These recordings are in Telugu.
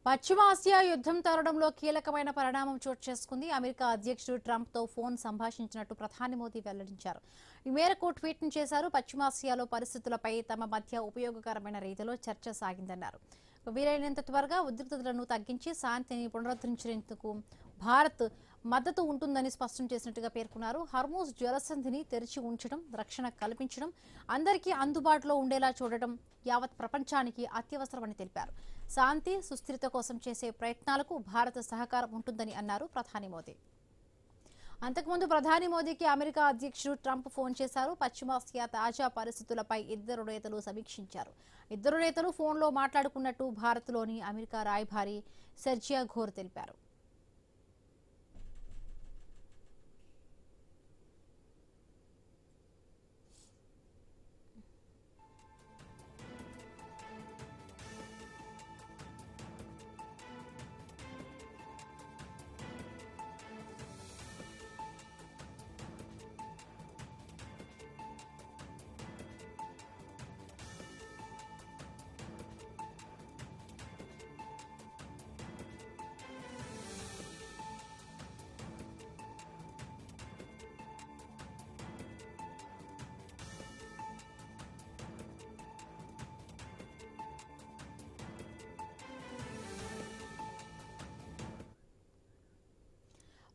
పశ్చిమాసియా యుద్ధం తరుణంలో కీలకమైన పరిణామం చోటు చేసుకుంది. అమెరికా అధ్యక్షుడు ట్రంప్తో ఫోన్ సంభాషించినట్టు ప్రధాని మోదీ వెల్లడించారు. ఈ మేరకు ట్వీట్ను చేశారు. పశ్చిమాసియాలో పరిస్థితులపై తమ మధ్య ఉపయోగకరమైన రీతిలో చర్చ సాగిందన్నారు. వీలైనంత త్వరగా ఉద్రిక్తతలను తగ్గించి శాంతిని పునరుద్ధరించేందుకు భారత్ మద్దతు ఉంటుందని స్పష్టం చేసినట్టుగా పేర్కొన్నారు. హర్మూజ్ జలసంధిని తెరిచి ఉంచడం, రక్షణ కల్పించడం, అందరికీ అందుబాటులో ఉండేలా చూడటం యావత్ ప్రపంచానికి అత్యవసరమని తెలిపారు. శాంతి, సుస్థిరత కోసం చేసే ప్రయత్నాలకు భారత సహకారం ఉంటుందని అన్నారు ప్రధాని మోదీ. అంతకుముందు ప్రధాని మోదీకి అమెరికా అధ్యక్షుడు ట్రంప్ ఫోన్ చేశారు. పశ్చిమాసియా తాజా పరిస్థితులపై ఇద్దరు నేతలు సమీక్షించారు. ఇద్దరు నేతలు ఫోన్లో మాట్లాడుకున్నట్టు భారత్లోని అమెరికా రాయబారి సెర్జియా ఘోర్ తెలిపారు.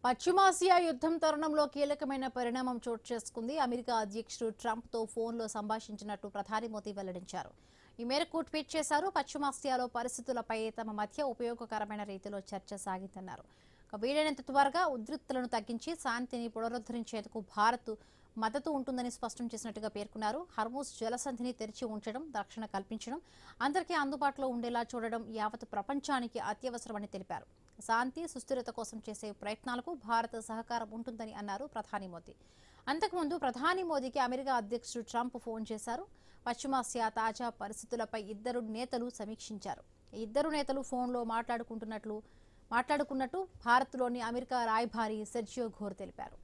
పశ్చిమాసియా యుద్ధం తరుణంలో కీలకమైన పరిణామం చోటు చేసుకుంది. అమెరికా అధ్యక్షుడు ట్రంప్తో ఫోన్లో సంభాషించినట్టు ప్రధాని మోదీ వెల్లడించారు. ఈ మేరకు ట్వీట్ చేశారు. పశ్చిమాసియాలో పరిస్థితులపై తమ మధ్య ఉపయోగకరమైన రీతిలో చర్చ సాగిందన్నారు. వీలైనంత త్వరగా ఉద్రిక్తతలను తగ్గించి శాంతిని పునరుద్ధరించేందుకు భారత్ మద్దతు ఉంటుందని స్పష్టం చేసినట్టుగా పేర్కొన్నారు. హర్మూజ్ జలసంధిని తెరిచి ఉంచడం, రక్షణ కల్పించడం, అందరికీ అందుబాటులో ఉండేలా చూడడం యావత్ ప్రపంచానికి అత్యవసరమని తెలిపారు. శాంతి, సుస్థిరత కోసం చేసే ప్రయత్నాలకు భారత సహకారం ఉంటుందని అన్నారు ప్రధాని మోదీ. అంతకుముందు ప్రధాని మోదీకి అమెరికా అధ్యక్షుడు ట్రంప్ ఫోన్ చేశారు. పశ్చిమాసియా తాజా పరిస్థితులపై ఇద్దరు నేతలు సమీక్షించారు. ఇద్దరు నేతలు ఫోన్లో మాట్లాడుకున్నట్టు భారత్లోని అమెరికా రాయబారి సెర్జియో ఘోర్ తెలిపారు.